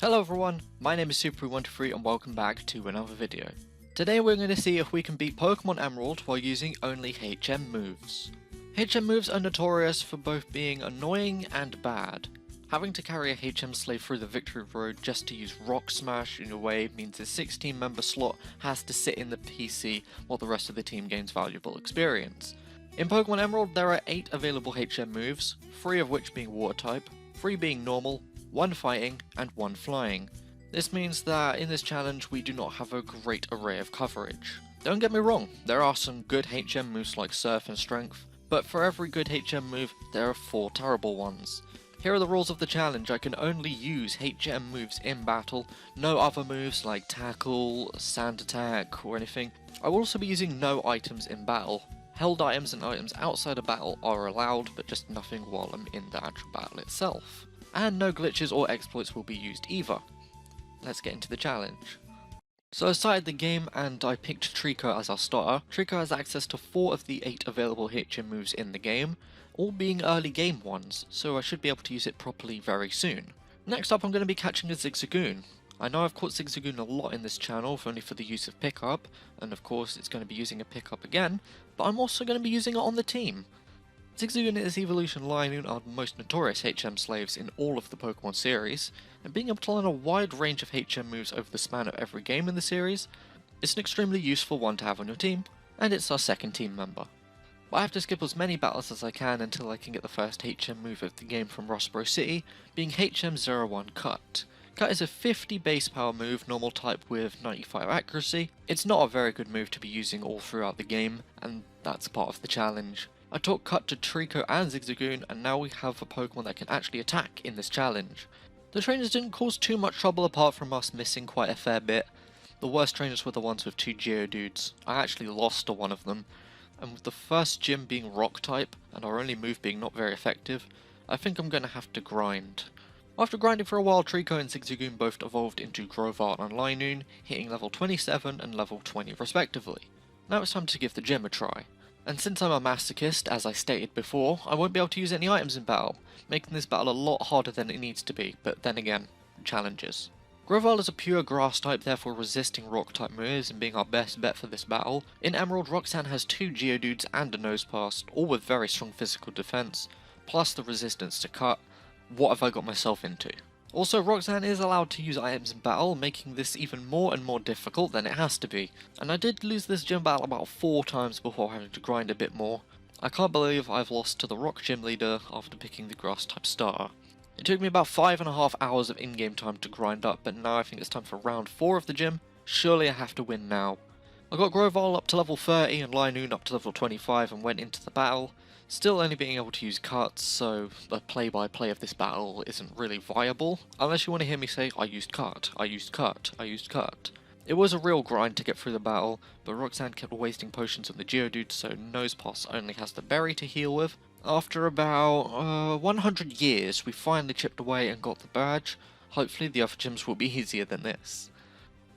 Hello everyone, my name is Super123 and welcome back to another video. Today we're going to see if we can beat Pokemon Emerald while using only HM moves. HM moves are notorious for both being annoying and bad. Having to carry a HM slave through the victory road just to use Rock Smash in a way means a 16 member slot has to sit in the PC while the rest of the team gains valuable experience. In Pokemon Emerald there are 8 available HM moves, 3 of which being Water type, 3 being normal, 1 fighting, and 1 flying. This means that in this challenge we do not have a great array of coverage. Don't get me wrong, there are some good HM moves like Surf and Strength, but for every good HM move there are 4 terrible ones. Here are the rules of the challenge. I can only use HM moves in battle, no other moves like Tackle, Sand Attack or anything. I will also be using no items in battle. Held items and items outside of battle are allowed, but just nothing while I'm in the actual battle itself. And no glitches or exploits will be used either. Let's get into the challenge. So I started the game and I picked Trico as our starter. Trico has access to 4 of the 8 available HM moves in the game, all being early game ones, so I should be able to use it properly very soon. Next up I'm going to be catching a Zigzagoon. I know I've caught Zigzagoon a lot in this channel, if only for the use of pickup, and of course it's going to be using a pickup again, but I'm also going to be using it on the team. Zigzagoon and its evolution Linoon are the most notorious HM slaves in all of the Pokemon series, and being able to learn a wide range of HM moves over the span of every game in the series, it's an extremely useful one to have on your team, and it's our second team member. But I have to skip as many battles as I can until I can get the first HM move of the game from Rosboro City, being HM01 Cut. Cut is a 50 base power move, normal type with 95 accuracy. It's not a very good move to be using all throughout the game, and that's part of the challenge. I taught Cut to Trico and Zigzagoon, and now we have a Pokemon that can actually attack in this challenge. The trainers didn't cause too much trouble apart from us missing quite a fair bit. The worst trainers were the ones with 2 Geodudes. I actually lost to one of them, and with the first gym being Rock type, and our only move being not very effective, I think I'm going to have to grind. After grinding for a while, Trico and Zigzagoon both evolved into Grovart and Linoon, hitting level 27 and level 20 respectively. Now it's time to give the gym a try. And since I'm a masochist, as I stated before, I won't be able to use any items in battle, making this battle a lot harder than it needs to be, but then again, challenges. Grovart is a pure grass type, therefore resisting rock type moves and being our best bet for this battle. In Emerald, Roxanne has 2 Geodudes and a Nosepass, all with very strong physical defense, plus the resistance to cut. What have I got myself into? Also, Roxanne is allowed to use items in battle, making this even more and more difficult than it has to be. And I did lose this gym battle about 4 times before having to grind a bit more. I can't believe I've lost to the rock gym leader after picking the grass type starter. It took me about 5.5 hours of in-game time to grind up, but now I think it's time for round 4 of the gym. Surely I have to win now. I got Grovart up to level 30 and Linoon up to level 25 and went into the battle. Still only being able to use cuts, so the play-by-play of this battle isn't really viable, unless you want to hear me say, I used cut, I used cut, I used cut. It was a real grind to get through the battle, but Roxanne kept wasting potions on the Geodude, so Nosepass only has the berry to heal with. After about 100 years, we finally chipped away and got the badge. Hopefully the other gyms will be easier than this.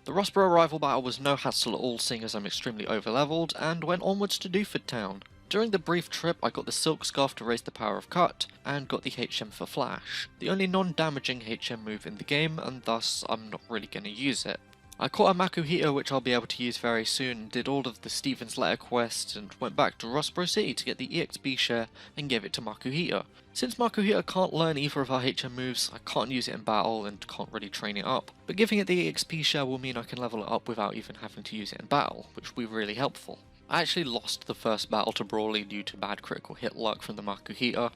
The Rosboro rival battle was no hassle at all, seeing as I'm extremely overleveled, and went onwards to Dewford Town. During the brief trip, I got the Silk Scarf to raise the power of Cut, and got the HM for Flash, the only non-damaging HM move in the game, and thus I'm not really going to use it. I caught a Makuhita which I'll be able to use very soon, did all of the Stephen's Letter quest, and went back to Rosboro City to get the EXP share and give it to Makuhita. Since Makuhita can't learn either of our HM moves, I can't use it in battle and can't really train it up, but giving it the EXP share will mean I can level it up without even having to use it in battle, which will be really helpful. I actually lost the first battle to Brawley due to bad critical hit luck from the Makuhita.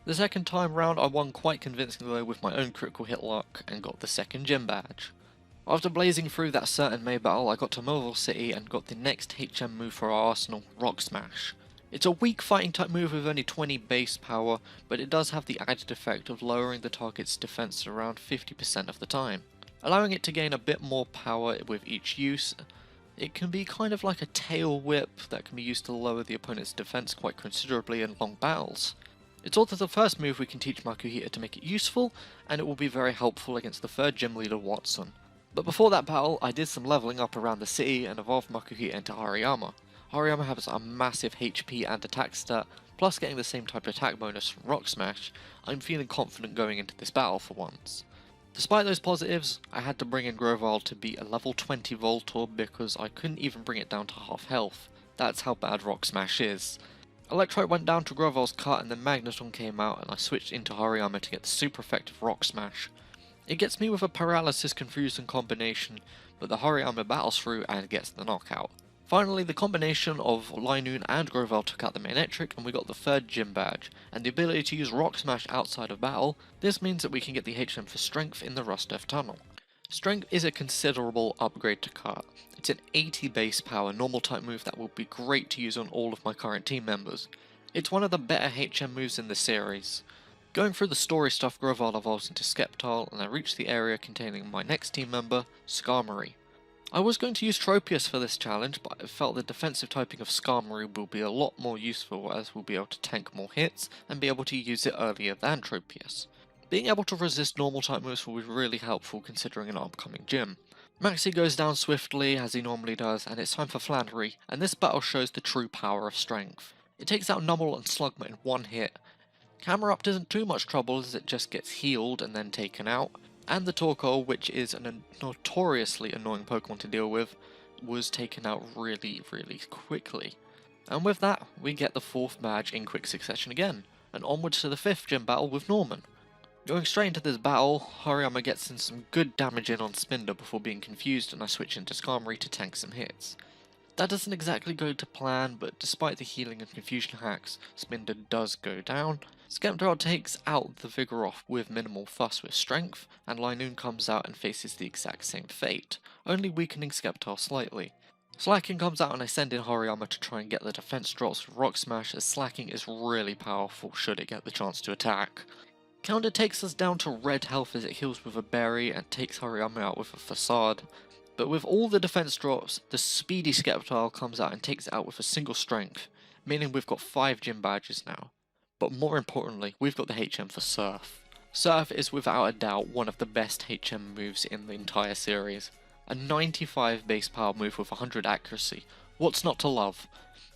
The second time round I won quite convincingly though with my own critical hit luck and got the second gym badge. After blazing through that certain May battle, I got to Millville City and got the next HM move for our arsenal, Rock Smash. It's a weak fighting type move with only 20 base power, but it does have the added effect of lowering the target's defense around 50% of the time, allowing it to gain a bit more power with each use. It can be kind of like a tail whip that can be used to lower the opponent's defense quite considerably in long battles. It's also the first move we can teach Makuhita to make it useful, and it will be very helpful against the third gym leader Watson. But before that battle, I did some leveling up around the city and evolved Makuhita into Hariyama. Hariyama has a massive HP and attack stat, plus getting the same type of attack bonus from Rock Smash. I'm feeling confident going into this battle for once. Despite those positives, I had to bring in Grovyle to beat a level 20 Voltorb because I couldn't even bring it down to half health. That's how bad Rock Smash is. Electrite went down to Grovyle's cut and then Magneton came out and I switched into Hariyama to get the super effective Rock Smash. It gets me with a Paralysis Confusion combination, but the Hariyama battles through and gets the knockout. Finally, the combination of Linoon and Grovyle took out the Manectric and we got the third gym badge, and the ability to use Rock Smash outside of battle. This means that we can get the HM for Strength in the Rustef Tunnel. Strength is a considerable upgrade to Cut. It's an 80 base power normal type move that will be great to use on all of my current team members. It's one of the better HM moves in the series. Going through the story stuff, Grovyle evolves into Sceptile and I reach the area containing my next team member, Skarmory. I was going to use Tropius for this challenge, but I felt the defensive typing of Skarmory will be a lot more useful as we'll be able to tank more hits and be able to use it earlier than Tropius. Being able to resist normal type moves will be really helpful considering an upcoming gym. Maxie goes down swiftly as he normally does, and it's time for Flannery, and this battle shows the true power of Strength. It takes out Numble and Slugma in one hit. Camerupt isn't too much trouble as it just gets healed and then taken out, and the Torkoal, which is a notoriously annoying Pokemon to deal with, was taken out really quickly. And with that, we get the 4th badge in quick succession again, and onwards to the 5th gym battle with Norman. Going straight into this battle, Hariyama gets in some good damage in on Spinder before being confused and I switch into Skarmory to tank some hits. That doesn't exactly go to plan, but despite the healing and confusion hacks, Spinder does go down. Sceptile takes out the Vigoroth with minimal fuss with Strength, and Linoon comes out and faces the exact same fate, only weakening Sceptile slightly. Slacking comes out and I send in Hariyama to try and get the defense drops with Rock Smash, as Slacking is really powerful should it get the chance to attack. Counter takes us down to red health as it heals with a berry and takes Hariyama out with a Facade. But with all the defense drops, the speedy Sceptile comes out and takes it out with a single Strength, meaning we've got 5 gym badges now. But more importantly, we've got the HM for Surf. Surf is without a doubt one of the best HM moves in the entire series. A 95 base power move with 100 accuracy. What's not to love?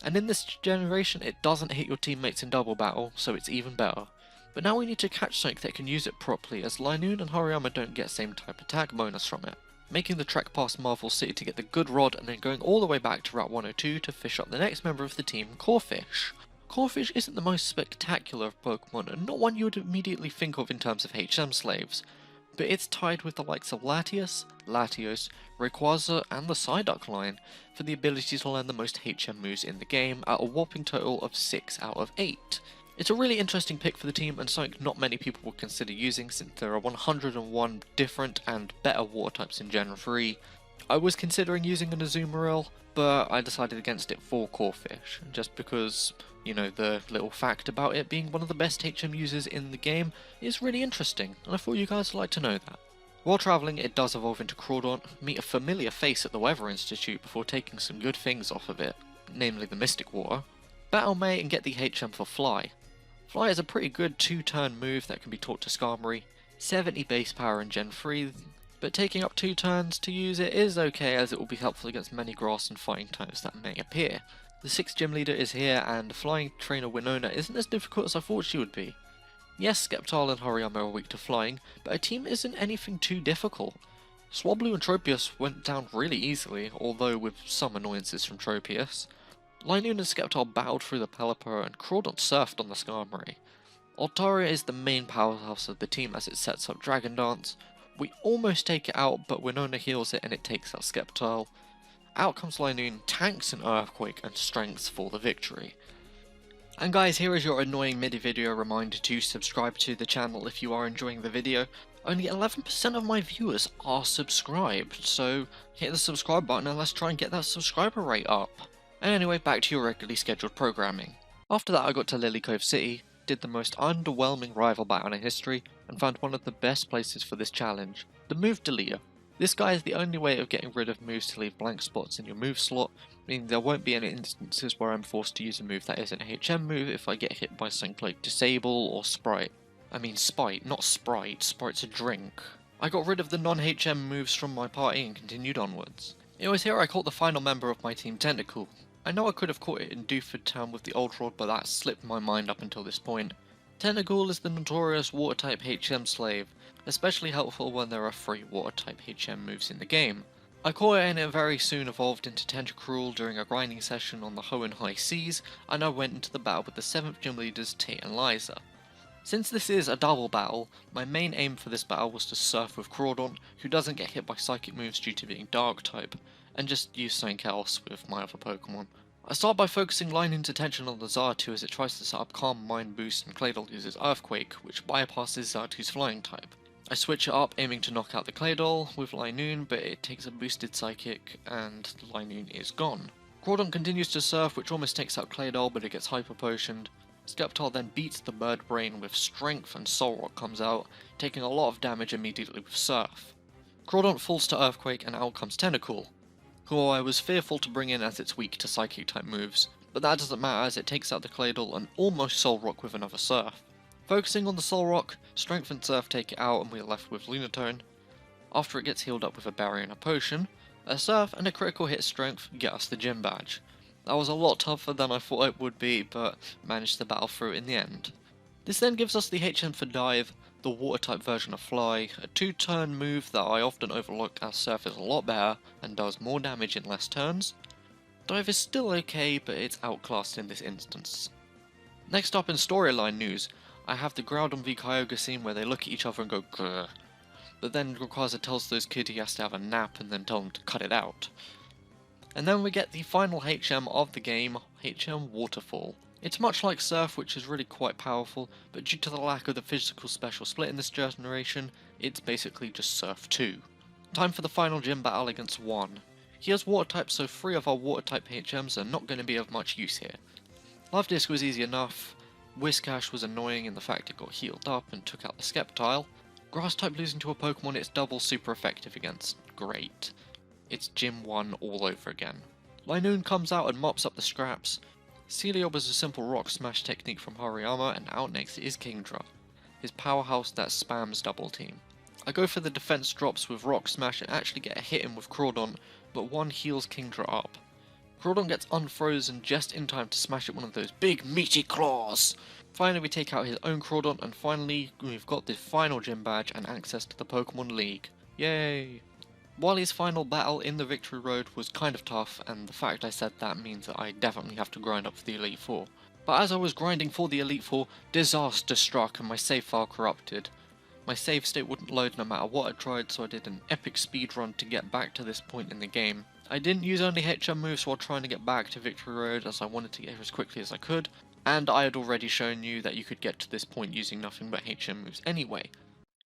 And in this generation, it doesn't hit your teammates in double battle, so it's even better. But now we need to catch something that can use it properly, as Linoon and Hariyama don't get same type attack bonus from it. Making the trek past Marvel City to get the good rod and then going all the way back to Route 102 to fish up the next member of the team, Corphish. Corphish isn't the most spectacular of Pokemon and not one you would immediately think of in terms of HM slaves, but it's tied with the likes of Latios, Rayquaza and the Psyduck line for the ability to learn the most HM moves in the game at a whopping total of 6 out of 8. It's a really interesting pick for the team and something not many people would consider using since there are 101 different and better water types in Gen 3. I was considering using an Azumarill, but I decided against it for Corphish, just because, you know, the little fact about it being one of the best HM users in the game is really interesting, and I thought you guys would like to know that. While travelling, it does evolve into Crawdaunt, meet a familiar face at the Weather Institute before taking some good things off of it, namely the Mystic Water, battle May and get the HM for Fly. Fly is a pretty good 2-turn move that can be taught to Skarmory, 70 base power in Gen 3, but taking up 2 turns to use it is okay as it will be helpful against many grass and fighting types that may appear. The 6th gym leader is here and flying trainer Winona isn't as difficult as I thought she would be. Yes, Sceptile and Hariyama are weak to flying, but a team isn't anything too difficult. Swablu and Tropius went down really easily, although with some annoyances from Tropius. Linoon and Sceptile battled through the Pelipper and Crawdaunt surfed on the Skarmory. Altaria is the main powerhouse of the team as it sets up Dragon Dance. We almost take it out, but Winona heals it and it takes out Sceptile. Out comes Linoon, tanks an Earthquake and strengths for the victory. And guys, here is your annoying mid-video reminder to subscribe to the channel if you are enjoying the video. Only 11% of my viewers are subscribed, so hit the subscribe button and let's try and get that subscriber rate up. And anyway, back to your regularly scheduled programming. After that I got to Lily Cove City, did the most underwhelming rival battle in history, and found one of the best places for this challenge, the move Delia. This guy is the only way of getting rid of moves to leave blank spots in your move slot, meaning there won't be any instances where I'm forced to use a move that isn't a HM move if I get hit by something like Disable or Sprite. I mean Spite, not Sprite, Sprite's a drink. I got rid of the non-HM moves from my party and continued onwards. It was here I caught the final member of my team, Tentacool. I know I could have caught it in Dewford Town with the old rod, but that slipped my mind up until this point. Tentacool is the notorious water-type HM slave, especially helpful when there are 3 water-type HM moves in the game. I caught it and it very soon evolved into Tentacruel during a grinding session on the Hoenn High Seas, and I went into the battle with the 7th gym leaders Tate and Liza. Since this is a double battle, my main aim for this battle was to surf with Crawdon, who doesn't get hit by psychic moves due to being dark type, and just use something else with my other Pokemon. I start by focusing Linen's attention on the Xatu as it tries to set up Calm, Mind Boost, and Claydol uses Earthquake, which bypasses Xatu's flying type. I switch it up, aiming to knock out the Claydol with Linoon, but it takes a boosted Psychic, and Linoon is gone. Crawdon continues to surf, which almost takes out Claydol, but it gets Hyper Potioned. Sceptile then beats the Bird Brain with Strength, and Solrock comes out, taking a lot of damage immediately with Surf. Crawdon falls to Earthquake, and out comes Tentacool, who I was fearful to bring in as it's weak to Psychic type moves, but that doesn't matter as it takes out the Claydol and almost Solrock with another Surf. Focusing on the Solrock, Strength and Surf take it out and we are left with Lunatone. After it gets healed up with a Berry and a Potion, a Surf and a critical hit Strength get us the Gym Badge. That was a lot tougher than I thought it would be, but managed to battle through in the end. This then gives us the HM for Dive, the water-type version of Fly, a 2-turn move that I often overlook as Surf is a lot better and does more damage in less turns. Dive is still okay, but it's outclassed in this instance. Next up in storyline news, I have the Groudon v Kyogre scene where they look at each other and go grrr, but then Rayquaza tells those kids he has to have a nap and then tell them to cut it out. And then we get the final HM of the game, HM Waterfall. It's much like Surf, which is really quite powerful, but due to the lack of the physical special split in this generation, it's basically just Surf 2. Time for the final gym battle against Juan. He has Water type, so 3 of our Water type HMs are not going to be of much use here. Love Disc was easy enough. Whiscash was annoying in the fact it got healed up and took out the Sceptile. Grass type losing to a Pokemon it's double super effective against. Great. It's Gym 1 all over again. Linoon comes out and mops up the scraps. Celiob is a simple rock smash technique from Hariyama, and out next is Kingdra, his powerhouse that spams double team. I go for the defense drops with rock smash and actually get a hit in with Crawdon, but one heals Kingdra up. Crawdon gets unfrozen just in time to smash it one of those big meaty claws. Finally we take out his own Crawdon, and finally we've got the final gym badge and access to the Pokemon League. Yay! Wally's final battle in the Victory Road was kind of tough, and the fact I said that means that I definitely have to grind up for the Elite Four. But as I was grinding for the Elite Four, disaster struck and my save file corrupted. My save state wouldn't load no matter what I tried, so I did an epic speedrun to get back to this point in the game. I didn't use only HM moves while trying to get back to Victory Road as I wanted to get here as quickly as I could, and I had already shown you that you could get to this point using nothing but HM moves anyway.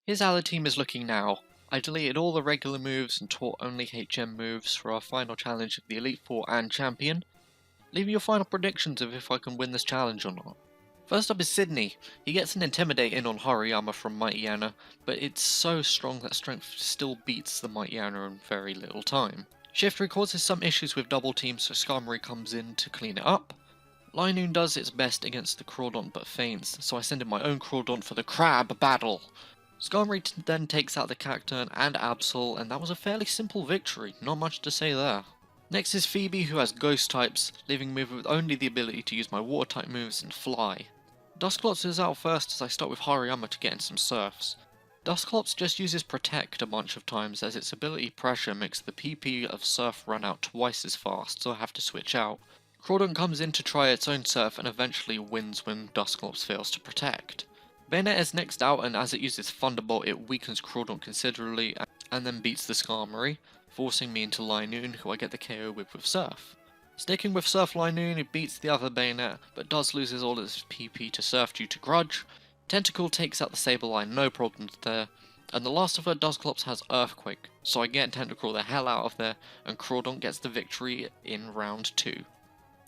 Here's how the team is looking now. I deleted all the regular moves and taught only HM moves for our final challenge of the Elite Four and Champion. Leave me your final predictions of if I can win this challenge or not. First up is Sydney. He gets an Intimidate in on Hariyama from Mighty Anna, but it's so strong that Strength still beats the Mighty Anna in very little time. Shiftry causes some issues with double teams, so Skarmory comes in to clean it up. Linoon does its best against the Crawdon but faints, so I send in my own Crawdon for the Crab battle. Skarmory then takes out the Cacturn and Absol, and that was a fairly simple victory, not much to say there. Next is Phoebe, who has Ghost types, leaving me with only the ability to use my Water type moves and Fly. Dusclops is out first as I start with Hariyama to get in some Surfs. Dusclops just uses Protect a bunch of times as its ability Pressure makes the PP of Surf run out twice as fast, so I have to switch out. Crawdon comes in to try its own Surf and eventually wins when Dusclops fails to Protect. Bayonet is next out, and as it uses Thunderbolt it weakens Crawdon considerably and then beats the Skarmory, forcing me into Linoon, who I get the KO with Surf. Sticking with Surf Linoon, it beats the other Bayonet, but does loses all its PP to Surf due to Grudge. Tentacool takes out the Sableye, no problems there, and the last of her Dusclops has Earthquake, so I get Tentacool the hell out of there, and Crawdon gets the victory in round 2.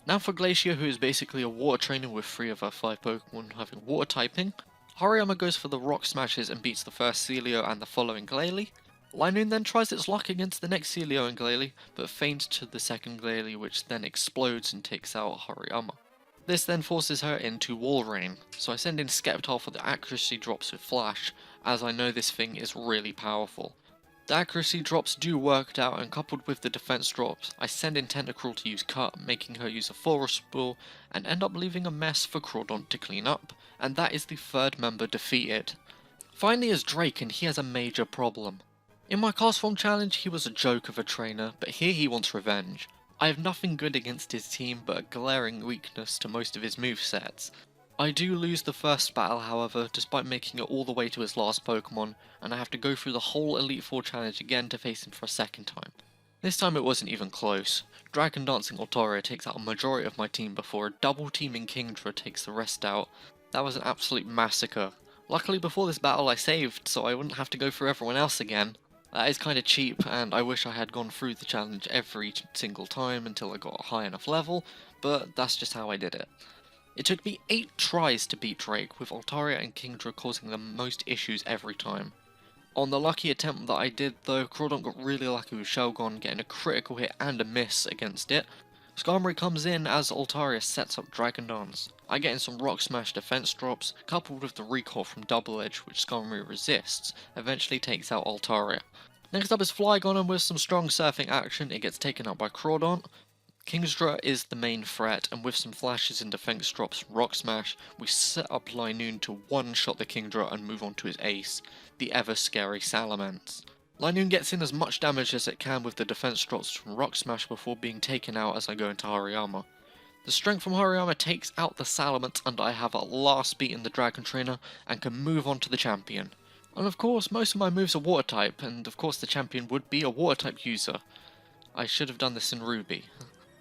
Now for Glacier, who is basically a water trainer with 3 of her 5 Pokemon having water typing. Hariyama goes for the Rock Smashes and beats the first Celio and the following Glalie. Linoon then tries its luck against the next Celio and Glalie, but faints to the second Glalie, which then explodes and takes out Hariyama. This then forces her into Wall Rain, so I send in Sceptile for the accuracy drops with Flash, as I know this thing is really powerful. The accuracy drops do work out, and coupled with the defense drops, I send in Tentacruel to use Cut, making her use a Forest Spore, and end up leaving a mess for Crawdont to clean up, and that is the third member defeated. Finally is Drake, and he has a major problem. In my Cast Form challenge, he was a joke of a trainer, but here he wants revenge. I have nothing good against his team, but a glaring weakness to most of his movesets. I do lose the first battle, however, despite making it all the way to his last Pokemon, and I have to go through the whole Elite Four challenge again to face him for a second time. This time it wasn't even close. Dragon Dancing Altaria takes out a majority of my team before a double teaming Kingdra takes the rest out. That was an absolute massacre. Luckily before this battle I saved, so I wouldn't have to go through everyone else again. That is kinda cheap, and I wish I had gone through the challenge every single time until I got a high enough level, but that's just how I did it. It took me 8 tries to beat Drake, with Altaria and Kingdra causing the most issues every time. On the lucky attempt that I did though, Crawdont got really lucky with Shelgon getting a critical hit and a miss against it. Skarmory comes in as Altaria sets up Dragon Dance. I get in some Rock Smash defense drops, coupled with the recoil from Double Edge which Skarmory resists, eventually takes out Altaria. Next up is Flygon, and with some strong surfing action it gets taken out by Crawdont. Kingdra is the main threat, and with some flashes and defense drops from Rock Smash, we set up Linoone to one-shot the Kingdra and move on to his ace, the ever-scary Salamence. Linoone gets in as much damage as it can with the defense drops from Rock Smash before being taken out as I go into Hariyama. The strength from Hariyama takes out the Salamence, and I have a last beat in the Dragon Trainer and can move on to the champion. And of course, most of my moves are Water type, and of course the champion would be a Water type user. I should have done this in Ruby.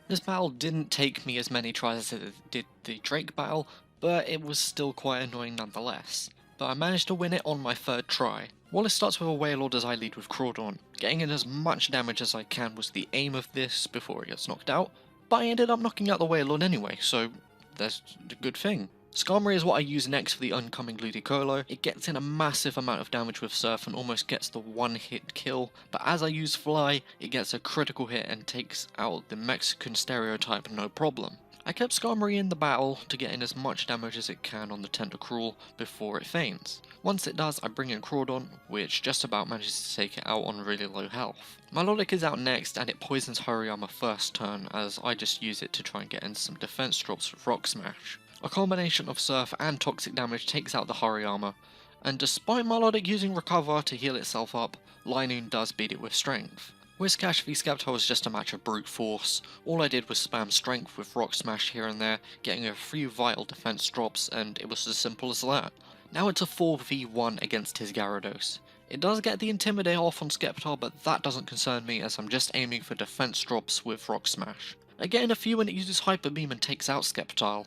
This battle didn't take me as many tries as it did the Drake battle, but it was still quite annoying nonetheless. But I managed to win it on my third try. Wallace starts with a Wailord as I lead with Crawdont. Getting in as much damage as I can was the aim of this before he gets knocked out, but I ended up knocking out the Wailord anyway, so that's a good thing. Skarmory is what I use next for the oncoming Ludicolo. It gets in a massive amount of damage with Surf and almost gets the one-hit kill, but as I use Fly, it gets a critical hit and takes out the Mexican stereotype no problem. I kept Skarmory in the battle to get in as much damage as it can on the Tentacruel before it faints. Once it does, I bring in Crawdont, which just about manages to take it out on really low health. Milotic is out next, and it poisons Hariyama first turn, as I just use it to try and get in some defense drops with Rock Smash. A combination of Surf and Toxic damage takes out the Hariyama, and despite Milotic using Recover to heal itself up, Linoone does beat it with Strength. Whiscash v Sceptile was just a match of brute force. All I did was spam Strength with Rock Smash here and there, getting a few vital defense drops, and it was as simple as that. Now it's a 4v1 against his Gyarados. It does get the Intimidate off on Sceptile, but that doesn't concern me as I'm just aiming for defense drops with Rock Smash. I get in a few when it uses Hyper Beam and takes out Sceptile,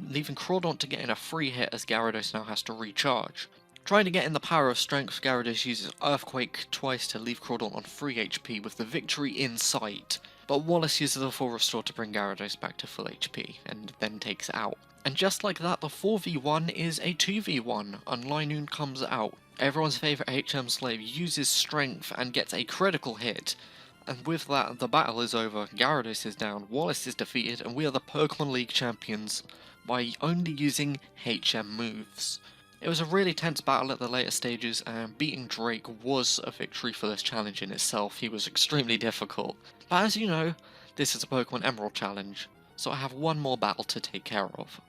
leaving Crawdont to get in a free hit as Gyarados now has to recharge. Trying to get in the power of Strength, Gyarados uses Earthquake twice to leave Crawdont on 3 HP with the victory in sight, but Wallace uses a full restore to bring Gyarados back to full HP, and then takes it out. And just like that, the 4v1 is a 2v1, and Linoone comes out. Everyone's favourite HM slave uses Strength and gets a critical hit, and with that, the battle is over, Gyarados is down, Wallace is defeated, and we are the Pokemon League champions by only using HM moves. It was a really tense battle at the later stages, and beating Drake was a victory for this challenge in itself. He was extremely difficult. But as you know, this is a Pokemon Emerald challenge, so I have one more battle to take care of.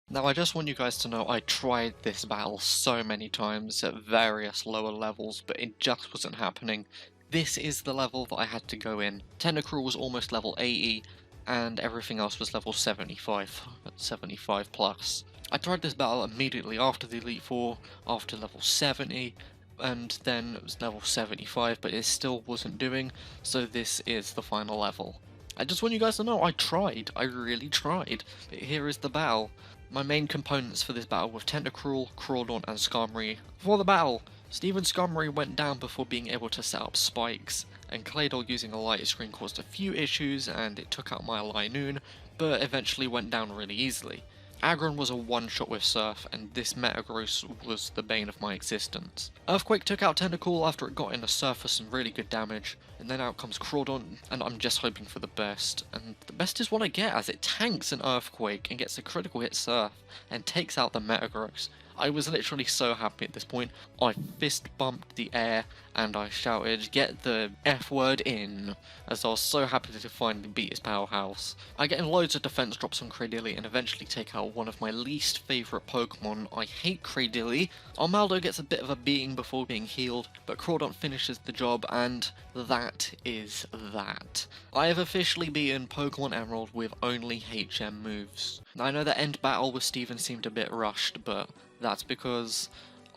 Now I just want you guys to know I tried this battle so many times at various lower levels, but it just wasn't happening. This is the level that I had to go in. Tentacruel was almost level 80, and everything else was level 75 plus. I tried this battle immediately after the Elite Four, after level 70, and then it was level 75, but it still wasn't doing, so this is the final level. I just want you guys to know I tried, I really tried, but here is the battle. My main components for this battle were Tentacruel, Crawdont and Skarmory. For the battle, Steven Skarmory went down before being able to set up spikes, and Claydol using a light screen caused a few issues and it took out my Linoone, but eventually went down really easily. Aggron was a one-shot with Surf, and this Metagross was the bane of my existence. Earthquake took out Tentacool after it got in a Surf for some really good damage, and then out comes Crawdont, and I'm just hoping for the best. And the best is what I get, as it tanks an Earthquake and gets a critical hit Surf, and takes out the Metagross. I was literally so happy at this point. I fist bumped the air and I shouted, "Get the F word in," as I was so happy to finally beat his powerhouse. I get in loads of defense drops on Cradily and eventually take out one of my least favourite Pokemon. I hate Cradily. Armaldo gets a bit of a beating before being healed, but Crawdont finishes the job, and that is that. I have officially beaten Pokemon Emerald with only HM moves. I know the end battle with Steven seemed a bit rushed, but that's because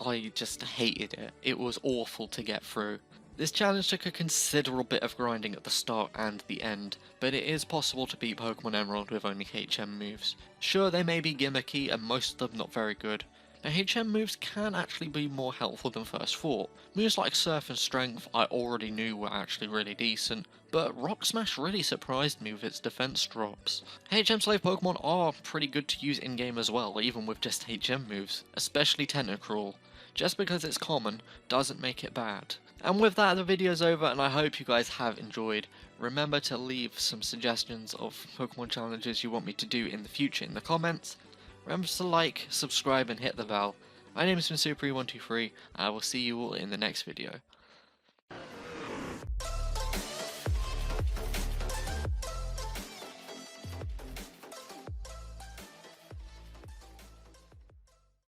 I just hated it. It was awful to get through. This challenge took a considerable bit of grinding at the start and the end, but it is possible to beat Pokemon Emerald with only HM moves. Sure, they may be gimmicky and most of them not very good, but HM moves can actually be more helpful than first thought. Moves like Surf and Strength I already knew were actually really decent, but Rock Smash really surprised me with its defense drops. HM Slave Pokemon are pretty good to use in-game as well, even with just HM moves, especially Tentacruel. Just because it's common doesn't make it bad. And with that, the video's over, and I hope you guys have enjoyed. Remember to leave some suggestions of Pokemon challenges you want me to do in the future in the comments. Remember to like, subscribe, and hit the bell. My name has been Super123, and I will see you all in the next video.